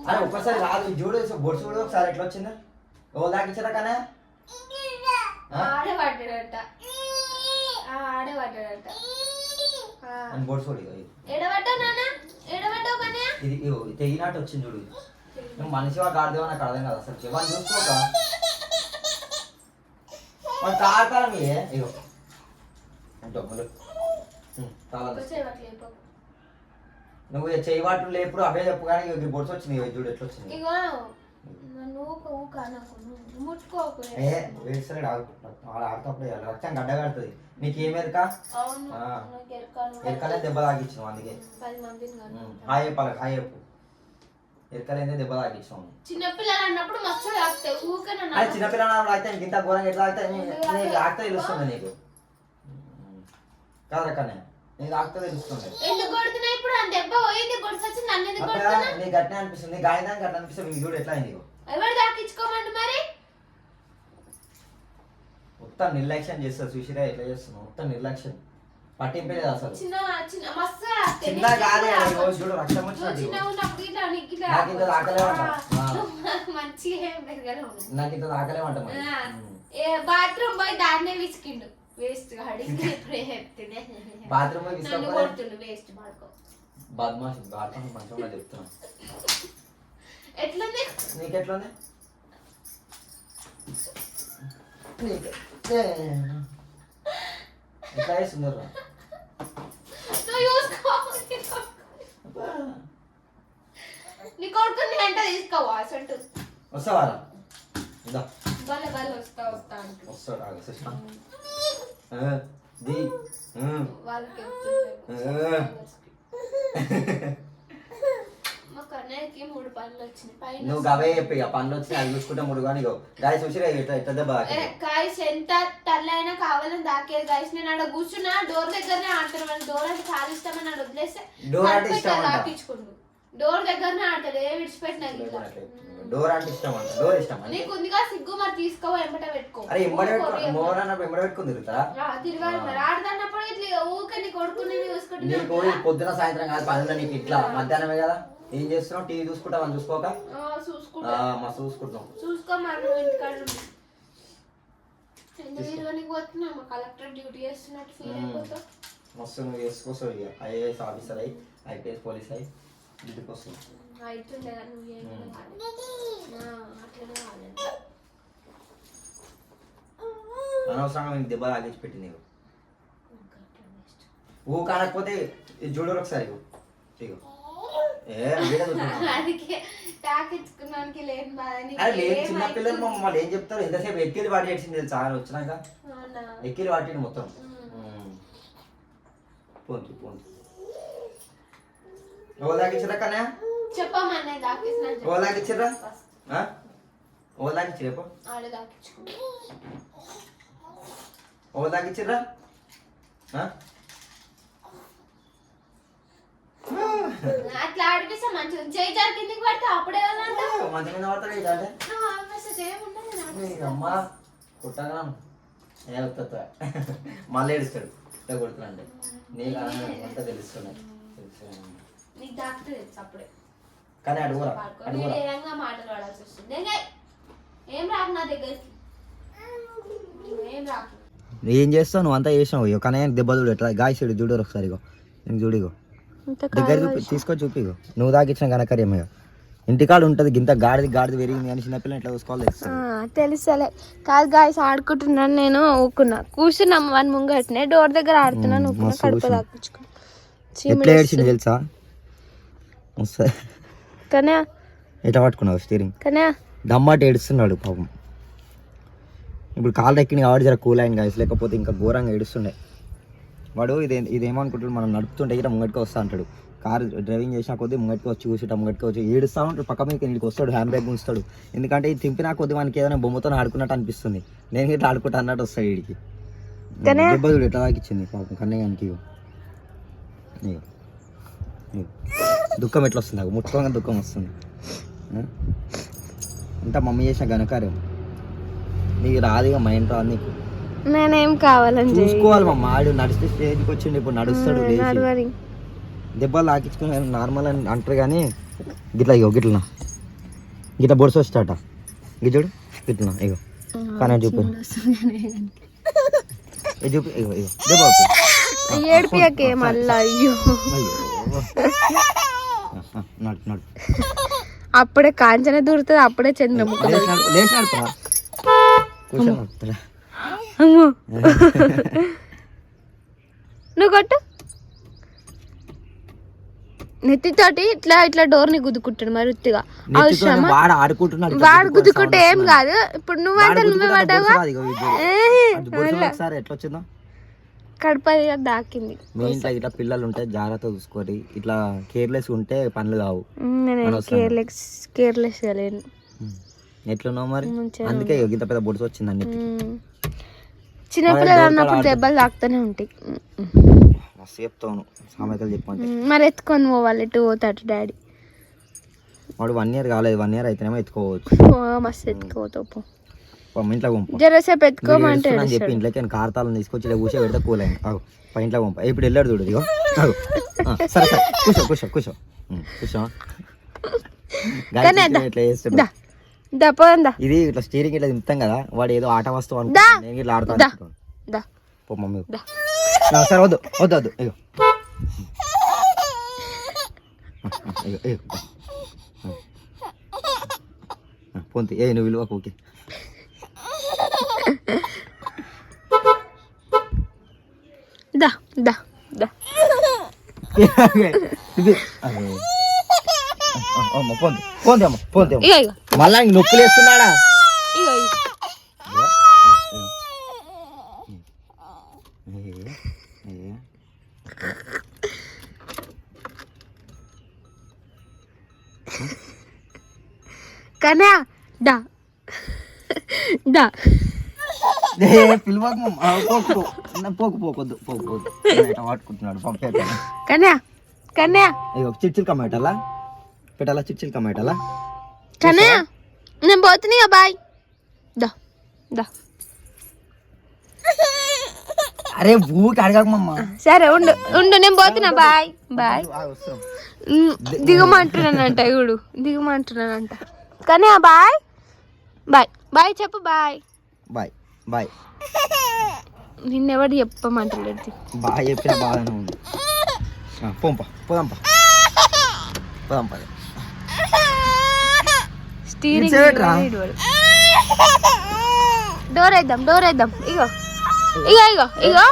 అరే ఒక్కసారి రాదు చూడు బొట్టు చూడు ఒకసారి ఎట్లా వచ్చిందా ఎవరు దాకిచ్చారా కానీ ఆడే పడ్డాడట అని బొట్టు చూడు ఇది తెగినట్టు వచ్చింది చూడు నువ్వు మనిషి వాడు ఆడదేవో నాకు అర్థం కాదు అసలు చెవాన్ని చూసుకోక తాడతారా మీ ఇగో డబ్బులు నువ్వు చేయవాట్లు లేప్పుడు అవే చెప్పు కానీ బొట్టు వచ్చింది చూడు ఎట్లా వచ్చింది ఆడుతున్నప్పుడు రక్తం గడ్డ కడుతుంది నీకు ఏమెరక ఎరకలే దెబ్బ తాగించినావు అందుకే హాయ్ చెప్పాలి హాయ్ చెప్పు ఎరకలైతే దెబ్బ తాగించినావు చిన్నపిల్లలు అన్నప్పుడు మస్తు చిన్నపిల్లలు అయితే ఇంత ఘోరంగా ఎట్లా తాగితే ఆగితే తెలుస్తుంది నీకు కాదరకనే నీకు ఆగితే తెలుస్తుంది నీకు గట్టినే అనిపిస్తుంది నీ గాయదానికి గట్ట అనిపిస్తుంది నీకు చూడు ఎట్లా నీకు ఎవరు దాకించుకోమండి మరి మొత్తం నిర్లక్ష్యం చేస్తారు చూసిరా ఎట్లా చేస్తున్నావు మొత్తం నిర్లక్ష్యం పట్టింపే లేదు అసలు చిన్న కాదే చూడు రక్తం వచ్చినట్టు నాకు ఇంత తాకలేమంట బాత్రూమ్ పోయి దాన్నే విసికిండు వేస్ట్ బాత్రూమ్ పోయి వేస్ట్ పడుకో బద్మాష్ బాత్రూమ్ మంచిగా చెప్తున్నా ఎట్లుంది నీకెట్లుంది ఎట్లా చేస్తున్నారు నీ కొడుకుని వెంట తీసుకోవా అసలు వస్తావా వస్తాడు వాళ్ళకి నువ్వు గవే చెప్పి పనులు వచ్చి అది చూసుకుంటా ముడు కానీ గాయ చూసి గాయస్ ఎంత తల్లైనా కావాలని దాకేది గాయస్ నేను ఆడ కూర్చున్నా డోర్ దగ్గరనే ఆడతాను డోర్ అంటే చాలా ఇష్టమని ఆడ వదిలేస్తే దాకించుకుంటు డోర్ దగ్గరనే ఆడతాడు ఏ విడిచిపెట్టినా డోర్ అంటే ఇష్టం అంట డోర్ ఇష్టం నీకు ఉందిగా సిగ్గు మరి తీసుకో ఎంబట పెట్టుకో అరే ఎంబడ పెట్టుకుని తిరగాలి మరి ఆడదన్నప్పుడు ఇట్లా ఊకే నీ కొడుకుని చూసుకుంటే నీకు పొద్దున సాయంత్రం కాదు పనులు నీకు ఇట్లా మధ్యాహ్నమే కదా ఏం చేస్తున్నావు టీవీ చూసుకుంటావు అని చూసుకోక మస్తు చూసుకుంటాం చూసుకో మరి నువ్వు ఇంటికాడ కలెక్టర్ డ్యూటీ చేస్తున్నట్టు ఫీల్ అయిపోతావు మస్తు నువ్వు వేసుకోసావు ఇక ఐఏఎస్ ఆఫీసర్ అయ్యి ఐపీఎస్ పోలీస్ అయ్యి ఇంటికి వస్తుంది అవుతుండే నువ్వు అట్లనే అనవసరంగా నీకు దెబ్బ తాగించి పెట్టి నీకు ఊ కానకపోతే చూడరు ఒకసారి ఇగో చిన్నపిల్లలు మమ్మల్ని ఏం చెప్తారు ఎంతసేపు ఎక్కిలు వాటి ఏడ్చింది తెలుసా వచ్చినాక ఎక్కిలు వాటి మొత్తం పోండి పోండి ఓ దాకిచ్చిరా కన్నా ఓ దాకిచ్చిరా ఓ దాకిచ్చిరేపో ఓ దాకిచ్చిరా అట్లా ఆడిపిస్తే మంచిగా చేయి జారి కిందికి పడితే అప్పుడే మంచిగా పడతాడు అమ్మా కుట్టగా మళ్ళీ ఏడుస్తాడు ఇట్లా కొడుతున్నాంటే నీకు అంతా తెలుస్తున్నాయి నీకు డాక్టర్ తెలుసు అప్పుడే కానీ అడుగురా మాటలు వాడాల్సి వస్తుంది ఏం రాకు నా దగ్గరికి ఏం రాకు ఏం చేస్తావు నువ్వు అంతా చేసావు కానీ దెబ్బ చూడు ఎట్లా గాయసుడు చూడరు ఒకసారి నేను చూడిగో దగ్గర తీసుకో చూపిగో నువ్వు దాకిచ్చిన కనకరేమే ఇంటికాడ ఉంటది గింత గాడిది పెరిగింది అని చిన్నపిల్ల ఎట్లా చూసుకోవాలి తెలుసలే కాదు గాయస్ ఆడుకుంటున్నాను నేను ఊకున్నా కూర్చున్నాం వన్ ముంగట్నే డోర్ దగ్గర ఆడుతున్నాను కడుపు దాక్కించుకున్నా ఎట్లా ఏడ్చింది తెలుసా కానీ ఎట్లా పట్టుకున్నావు స్టీరింగ్ కానీ దమ్మాట ఏడుస్తున్నాడు పాపం ఇప్పుడు కాళ్ళు ఎక్కిన కాబట్టి జర కూల్ అయింది గాయస్ లేకపోతే ఇంకా ఘోరంగా ఏడుస్తుండే వాడు ఇదేమనుకుంటాడు మనం నడుపుతుంటే ఇట్లా ముంగటికి వస్తా అంటాడు కారు డ్రైవింగ్ చేసిన కొద్దీ ముంగటికి వచ్చి కూర్చుంటా ముంగటికి వచ్చి ఏడుస్తూ ఉంటాడు పక్క మీద నీకు వస్తాడు హ్యాండ్ బ్యాగ్ ఉంచుతాడు ఎందుకంటే ఇది తింపినా కొద్ది మనకి ఏదైనా బొమ్మతో ఆడుకున్నట్టు అనిపిస్తుంది నేను ఇట్లా ఆడుకుంటా అన్నట్టు వస్తాడు వీడికి దెబ్బ చూడు ఎట్లా దాకిచ్చింది పాపం కన్నయ్యానికి దుఃఖం ఎట్లా వస్తుంది నాకు ముట్టుకోగా దుఃఖం వస్తుంది అంతా మమ్మీ చేసిన ఘనకార్యం నీకు రాదుగా మైండ్ రాదు నీకు నేనేం కావాలని చూసుకోవాలి మా ఆడు నడిస్తే స్టేజ్కి వచ్చిండు ఇప్పుడు నడుస్తాడు దెబ్బలు తాకించుకుని నార్మల్ అని అంటారు కానీ గిట్లా ఇగో గిట్లనా గిట్లా బొడుసు వచ్చాట చూడు గిట్లనా ఇగో కానీ చూపి ఇది చూపి ఇగో ఇగో దెబ్బ ఏడిపియకే మళ్ళా అయ్యో నడు నడు అప్పుడే కాంచన దూరుతుంది అప్పుడే చంద్రముఖ లేచి నడుపురా కూర్చొని నడుపుతారా అమ్మో నువ్వు కొట్టు నెత్తితోటి ఇట్లా ఇట్లా డోర్ ని గుద్దుకుంటాడు మరి ఉత్తిగా అవసరమా వాడు ఆడుకుంటున్నాడు వాడు గుద్దుకుంటే ఏం కాదు ఇప్పుడు నువ్వంటే నువ్వే పడ్డావా ఒకసారి ఎట్లా వచ్చిందో కడపది దాకింది. మీ ఇంట్లో ఇట్లా పిల్లలు ఉంటే జాగ్రత్త చూసుకోరి, ఇట్లా కేర్లెస్ ఉంటే పనులు కావు. కేర్లెస్ లేను ఎట్లున్నావు మరి, అందుకే ఇంత పెద్ద బొడుసు వచ్చింది అన్ని. చిన్నపిల్లలు అన్నప్పుడు దెబ్బలు తాకుతూనే ఉంటాయి. మస్తు చెప్తాను సామెతలు చెప్పండి. మరి ఎత్తుకొని పోవాలి, ఎటు పోతాడు డాడీ. వాడు 1 year కాలేదు, 1 year అయితేనేమో ఎత్తుకోవచ్చు. మస్తు ఎత్తుకోతావు ఇంట్లో పంప జరసేపు ఎత్తుకోమంటే అని చెప్పి ఇంట్లోకి కార్తాలను తీసుకొచ్చి ఇలా కూర్చో పెడితే కూలైంది. ఇంట్లో పంప ఇప్పుడు వెళ్ళాడు చూడు. ఇగో సరే సరే కూర్చో కూర్చో కూర్చో కూర్చో. ఇట్లా చేస్తాడు. ఇది ఇట్లా స్టీరింగ్ ఇట్లా తింటాం కదా, వాడు ఏదో ఆట వస్తువు అనుకుంటాను, నేను ఇట్లా ఆడతాను. పో మమ్మీ సరే వద్దు వద్దు వద్దు. ఇగో ఇగో ఇగో పొంతి ఏ నువ్వు విలువకు ఓకే. దా దా దా మళ్ళా నొప్పులు వేస్తున్నాడా? కన్నా దా దా పోకొద్దు పట్టుకుంటున్నాడు. కన్యా కన్యా చిట్చిల్ కమ్మాయిటలా పెట్టాలా, చిట్చిల్ కమ్మాయిటలా. కన్యా నేను పోతున్నా, బాయ్. దా దా అరే ఊకి అడగమ్మా. సరే ఉండు ఉండు, నేను పోతున్నా, బాయ్ బాయ్. దిగమంటున్నానంట ఇవుడు, దిగమంటున్నానంట. కన్యా బాయ్ బాయ్ బాయ్ చెప్పు. Bye bye bye. నిన్నెవడు చెప్పమంటలేదు. బాగా చెప్పిన బాగానే ఉంది. పోంప పోదాంప పోదాంప. స్టీరింగ్ డోర్ వేద్దాం, డోర్ వేద్దాం. ఇగో ఇగో ఇగో ఇగో